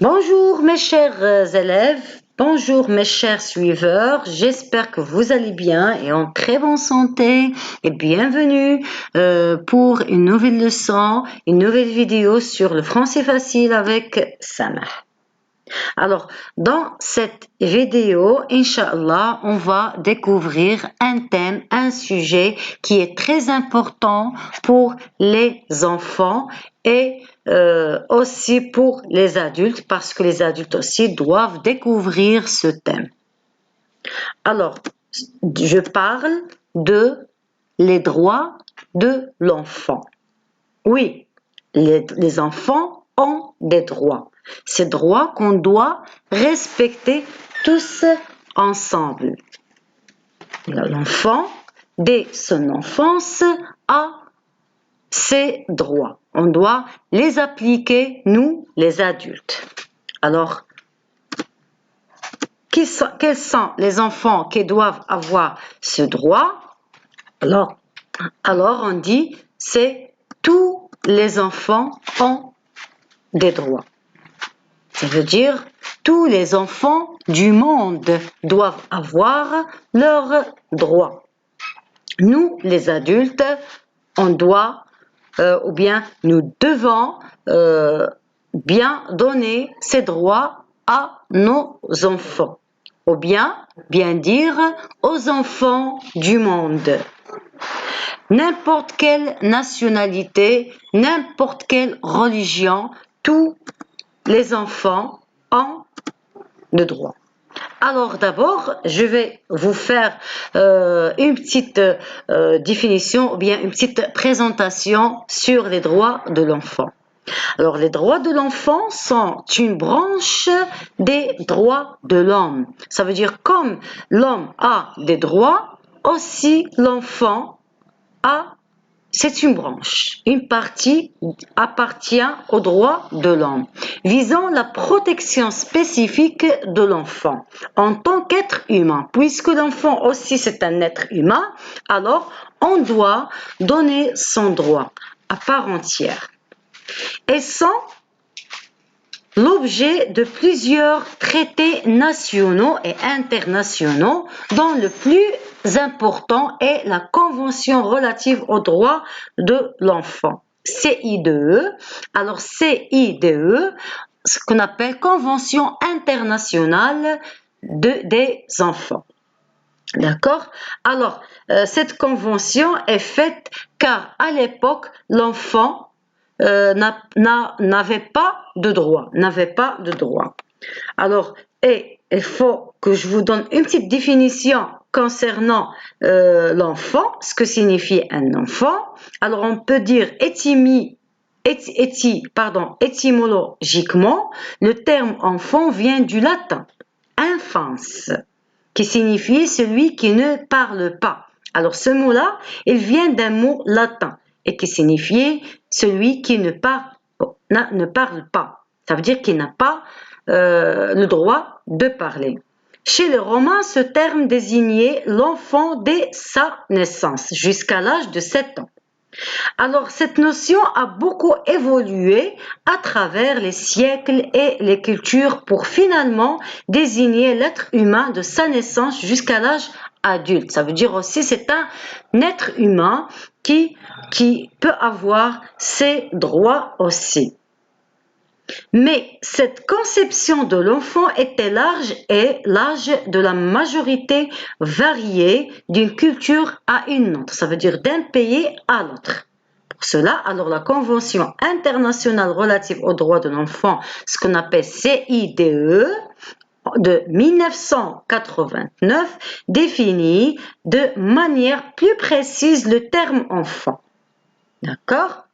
Bonjour mes chers élèves, bonjour mes chers suiveurs, j'espère que vous allez bien et en très bonne santé et bienvenue pour une nouvelle leçon, une nouvelle vidéo sur le français facile avec Samah. Alors, dans cette vidéo, Inch'Allah, on va découvrir un thème, un sujet qui est très important pour les enfants et aussi pour les adultes, parce que les adultes aussi doivent découvrir ce thème. Alors, je parle de les droits de l'enfant. Oui, les enfants ont des droits. Ces droits qu'on doit respecter tous ensemble. L'enfant, dès son enfance, a ses droits. On doit les appliquer, nous, les adultes. Alors, quels sont les enfants qui doivent avoir ce droit? Alors on dit, c'est tous les enfants ont des droits. Ça veut dire tous les enfants du monde doivent avoir leurs droits. Nous, les adultes, on doit ou bien nous devons bien donner ces droits à nos enfants. Ou bien dire aux enfants du monde. N'importe quelle nationalité, n'importe quelle religion, tous les enfants ont le droit. Alors d'abord, je vais vous faire une petite définition ou bien une petite présentation sur les droits de l'enfant. Alors les droits de l'enfant sont une branche des droits de l'homme. Ça veut dire comme l'homme a des droits, aussi l'enfant a. C'est une branche, une partie appartient aux droits de l'homme, visant la protection spécifique de l'enfant en tant qu'être humain. Puisque l'enfant aussi c'est un être humain, alors on doit donner son droit à part entière. Et sont l'objet de plusieurs traités nationaux et internationaux, dont le plus important est la Convention relative aux droits de l'enfant, CIDE. Alors CIDE, ce qu'on appelle Convention internationale des enfants. D'accord? Alors, cette convention est faite car à l'époque, l'enfant n'avait pas de droit, Alors, et il faut que je vous donne une petite définition concernant l'enfant, ce que signifie un enfant. Alors, on peut dire étymologiquement, le terme enfant vient du latin infans, qui signifie celui qui ne parle pas. Alors, ce mot-là, il vient d'un mot latin et qui signifie celui qui ne parle pas. Ça veut dire qu'il n'a pas le droit de parler. Chez les Romains, ce terme désignait l'enfant dès sa naissance, jusqu'à l'âge de 7 ans. Alors, cette notion a beaucoup évolué à travers les siècles et les cultures pour finalement désigner l'être humain de sa naissance jusqu'à l'âge adulte. Ça veut dire aussi c'est un être humain qui peut avoir ses droits aussi. Mais cette conception de l'enfant était large et l'âge de la majorité variait d'une culture à une autre. Ça veut dire d'un pays à l'autre. Pour cela, alors la Convention internationale relative aux droits de l'enfant, ce qu'on appelle CIDE, de 1989, définit de manière plus précise le terme enfant. D'accord?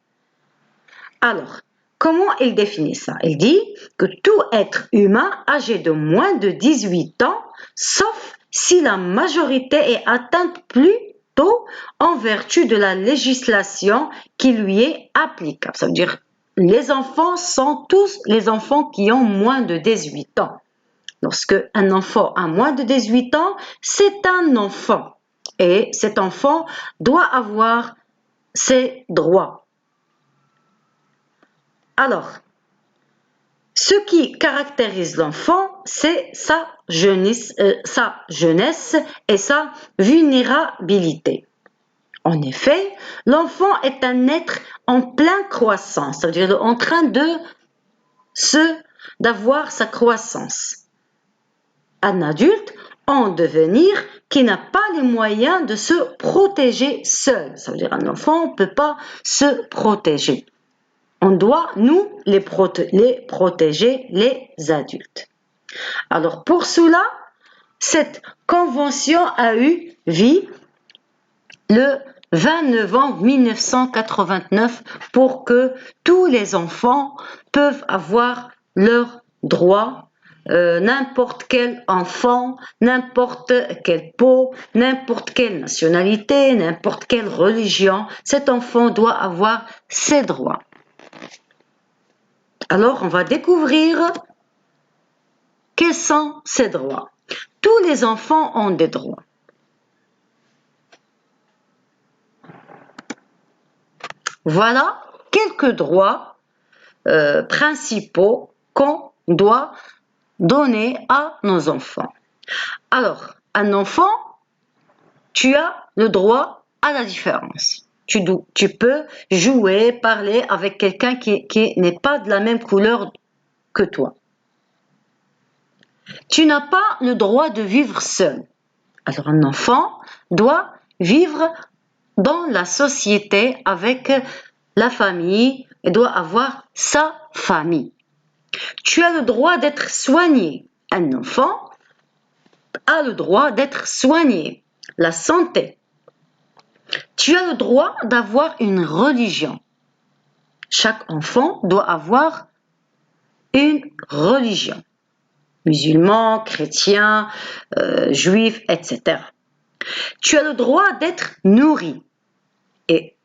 Alors, comment il définit ça? Il dit que tout être humain âgé de moins de 18 ans, sauf si la majorité est atteinte plus tôt en vertu de la législation qui lui est applicable. Ça veut dire les enfants sont tous les enfants qui ont moins de 18 ans. Lorsque un enfant a moins de 18 ans, c'est un enfant. Et cet enfant doit avoir ses droits. Alors, Ce qui caractérise l'enfant, c'est sa jeunesse et sa vulnérabilité. En effet, l'enfant est un être en pleine croissance, c'est-à-dire en train d'avoir sa croissance. Un adulte en devenir qui n'a pas les moyens de se protéger seul. Ça veut dire un enfant ne peut pas se protéger. On doit, nous, les protéger, les adultes. Alors, pour cela, cette convention a eu vie le 20 novembre 1989 pour que tous les enfants peuvent avoir leurs droits. N'importe quel enfant, n'importe quelle peau, n'importe quelle nationalité, n'importe quelle religion, cet enfant doit avoir ses droits. Alors, on va découvrir quels sont ces droits. Tous les enfants ont des droits. Voilà quelques droits principaux qu'on doit donner à nos enfants. Alors, un enfant, tu as le droit à la différence. Tu peux jouer, parler avec quelqu'un qui n'est pas de la même couleur que toi. Tu n'as pas le droit de vivre seul. Alors, un enfant doit vivre dans la société avec la famille et doit avoir sa famille. Tu as le droit d'être soigné. Un enfant a le droit d'être soigné. La santé. Tu as le droit d'avoir une religion. Chaque enfant doit avoir une religion. Musulmans, chrétiens, juifs, etc. Tu as le droit d'être nourri et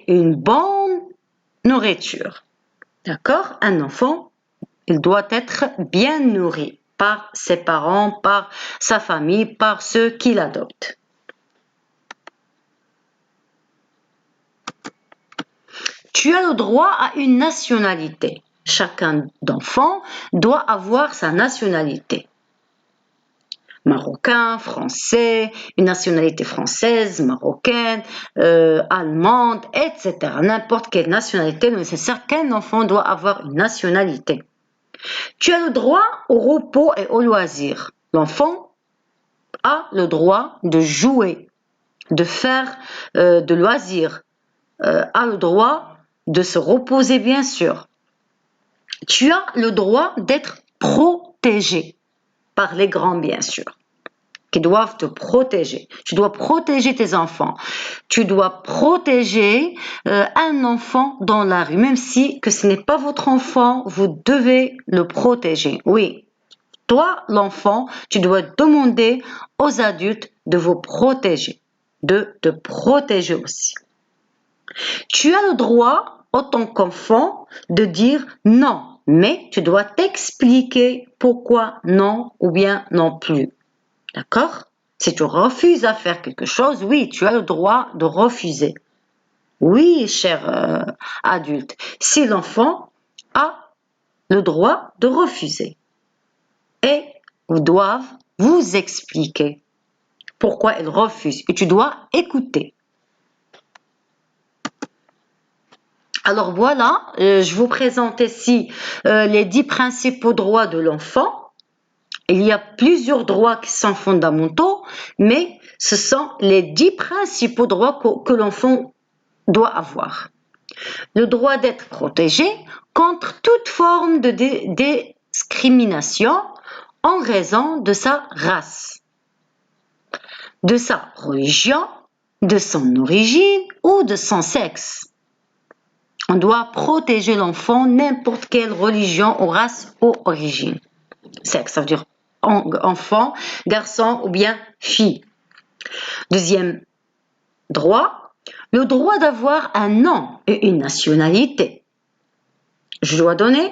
une bonne nourriture. D'accord? Un enfant, il doit être bien nourri par ses parents, par sa famille, par ceux qui l'adoptent. Tu as le droit à une nationalité. Chacun d'enfant doit avoir sa nationalité. Marocain, français, une nationalité française, marocaine, allemande, etc. N'importe quelle nationalité, mais c'est certain qu'un enfant doit avoir une nationalité. Tu as le droit au repos et au loisir. L'enfant a le droit de jouer, de faire de loisirs, a le droit de se reposer, bien sûr. Tu as le droit d'être protégé par les grands, bien sûr, qui doivent te protéger. Tu dois protéger tes enfants. Tu dois protéger un enfant dans la rue, même si que ce n'est pas votre enfant, vous devez le protéger. Oui, toi, l'enfant, tu dois demander aux adultes de vous protéger, de te protéger aussi. Tu as le droit, en tant qu'enfant, de dire non. Mais tu dois t'expliquer pourquoi non ou bien non plus. D'accord? Si tu refuses à faire quelque chose, oui, tu as le droit de refuser. Oui, cher adulte, si l'enfant a le droit de refuser. Et ils doivent vous expliquer pourquoi il refuse. Et tu dois écouter. Alors voilà, je vous présente ici les 10 principaux droits de l'enfant. Il y a plusieurs droits qui sont fondamentaux, mais ce sont les 10 principaux droits que l'enfant doit avoir. Le droit d'être protégé contre toute forme de discrimination en raison de sa race, de sa religion, de son origine ou de son sexe. On doit protéger l'enfant, n'importe quelle religion ou race ou origine. Sexe, ça veut dire enfant, garçon ou bien fille. Deuxième droit, le droit d'avoir un nom et une nationalité. Je dois donner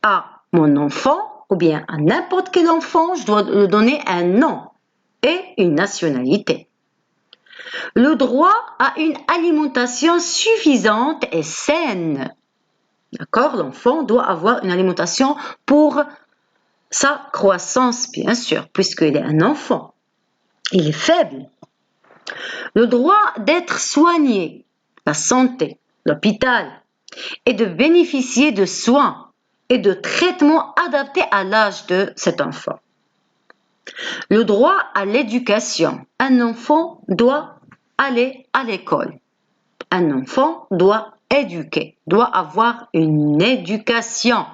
à mon enfant ou bien à n'importe quel enfant, je dois lui donner un nom et une nationalité. Le droit à une alimentation suffisante et saine. D'accord? L'enfant doit avoir une alimentation pour sa croissance, bien sûr, puisqu'il est un enfant. Il est faible. Le droit d'être soigné, la santé, l'hôpital, et de bénéficier de soins et de traitements adaptés à l'âge de cet enfant. Le droit à l'éducation. Un enfant doit aller à l'école. Un enfant doit éduquer, doit avoir une éducation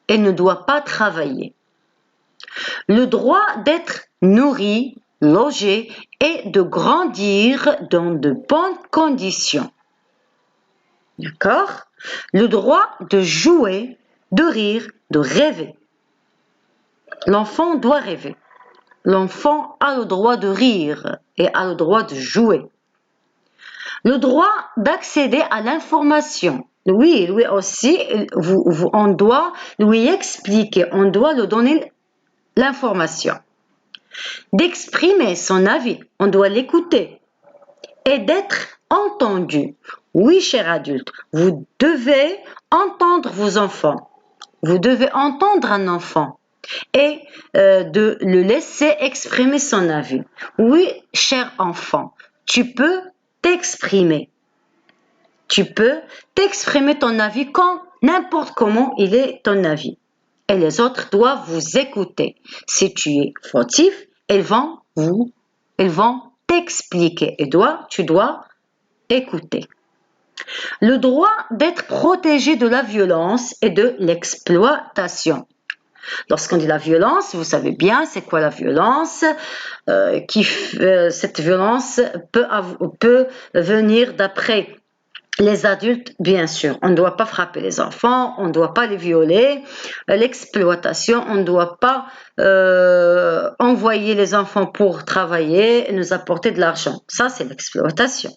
et ne doit pas travailler. Le droit d'être nourri, logé et de grandir dans de bonnes conditions. D'accord? Le droit de jouer, de rire, de rêver. L'enfant doit rêver. L'enfant a le droit de rire et a le droit de jouer. Le droit d'accéder à l'information. Oui, lui aussi, on doit lui expliquer, on doit lui donner l'information. D'exprimer son avis, on doit l'écouter. Et d'être entendu. Oui, chers adultes, vous devez entendre vos enfants. Vous devez entendre un enfant et de le laisser exprimer son avis. Oui, cher enfant, tu peux t'exprimer. Tu peux t'exprimer ton avis quand n'importe comment il est ton avis. Et les autres doivent vous écouter. Si tu es fautif, ils vont t'expliquer. Et tu dois écouter. Le droit d'être protégé de la violence et de l'exploitation. Lorsqu'on dit la violence, vous savez bien c'est quoi la violence. Cette violence peut venir d'après les adultes, bien sûr. On ne doit pas frapper les enfants, on ne doit pas les violer. L'exploitation, on ne doit pas envoyer les enfants pour travailler et nous apporter de l'argent. Ça, c'est l'exploitation.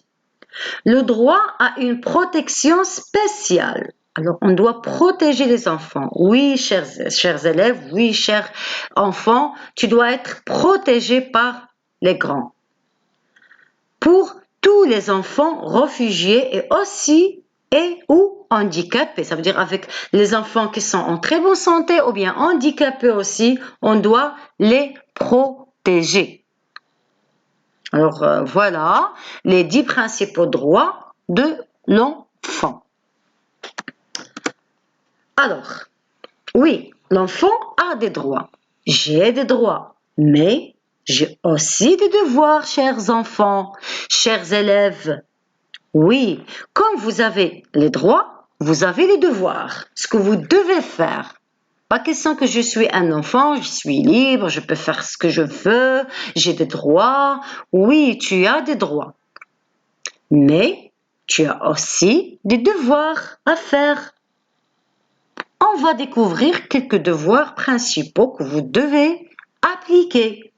Le droit à une protection spéciale. Alors, on doit protéger les enfants. Oui, chers élèves, oui, chers enfants, tu dois être protégé par les grands. Pour tous les enfants réfugiés et aussi ou handicapés, ça veut dire avec les enfants qui sont en très bonne santé ou bien handicapés aussi, on doit les protéger. Alors voilà les 10 principaux droits de l'enfant. Alors, oui, l'enfant a des droits. J'ai des droits, mais j'ai aussi des devoirs, chers enfants, chers élèves. Oui, comme vous avez les droits, vous avez les devoirs, ce que vous devez faire. Pas question que je suis un enfant, je suis libre, je peux faire ce que je veux, j'ai des droits. Oui, tu as des droits. Mais tu as aussi des devoirs à faire. On va découvrir quelques devoirs principaux que vous devez appliquer.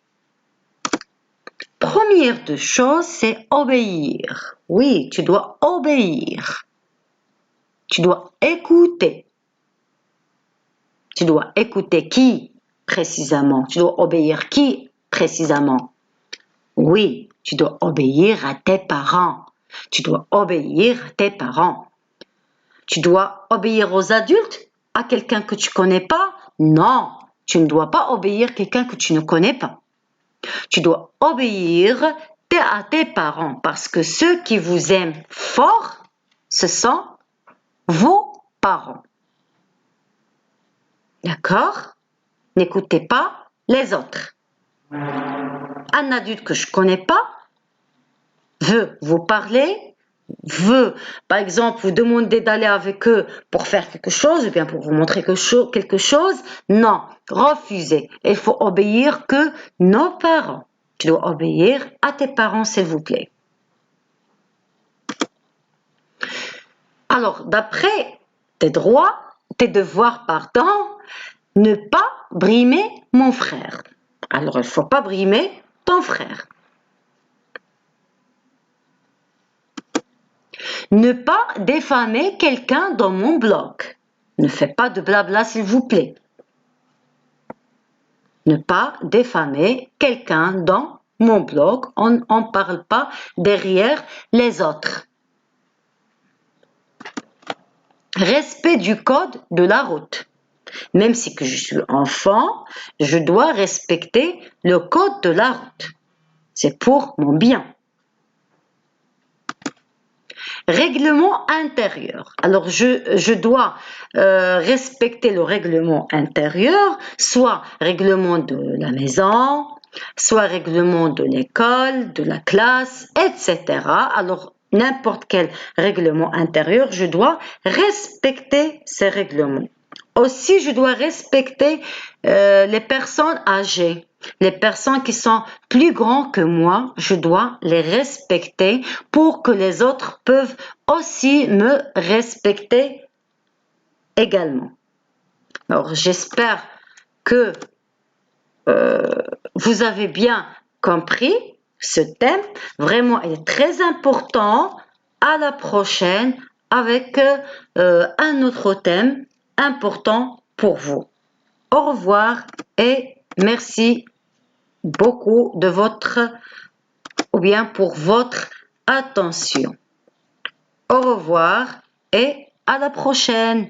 Première de choses, c'est obéir. Oui, tu dois obéir. Tu dois écouter. Tu dois écouter qui précisément? Tu dois obéir qui précisément? Oui, tu dois obéir à tes parents. Tu dois obéir à tes parents. Tu dois obéir aux adultes? À quelqu'un que tu connais pas? Non, tu ne dois pas obéir à quelqu'un que tu ne connais pas. Tu dois obéir à tes parents parce que ceux qui vous aiment fort, ce sont vos parents. D'accord? N'écoutez pas les autres. Un adulte que je ne connais pas veut vous parler, veut, par exemple, vous demander d'aller avec eux pour faire quelque chose, ou bien pour vous montrer quelque chose. Non, refusez. Il faut obéir que nos parents. Tu dois obéir à tes parents, s'il vous plaît. Alors, d'après tes droits, tes devoirs, pardon, ne pas brimer mon frère. Alors, il ne faut pas brimer ton frère. Ne pas diffamer quelqu'un dans mon blog. Ne fais pas de blabla, s'il vous plaît. Ne pas diffamer quelqu'un dans mon blog. On ne parle pas derrière les autres. respect du code de la route. Même si que je suis enfant, je dois respecter le code de la route. C'est pour mon bien. Règlement intérieur. Alors, je dois respecter le règlement intérieur, soit règlement de la maison, soit règlement de l'école, de la classe, etc. Alors, n'importe quel règlement intérieur, je dois respecter ces règlements. Aussi, je dois respecter les personnes âgées. Les personnes qui sont plus grands que moi, je dois les respecter pour que les autres peuvent aussi me respecter également. Alors, j'espère que vous avez bien compris ce thème. Vraiment, il est très important. À la prochaine avec un autre thème important pour vous. Au revoir et merci beaucoup de pour votre attention. Au revoir et à la prochaine.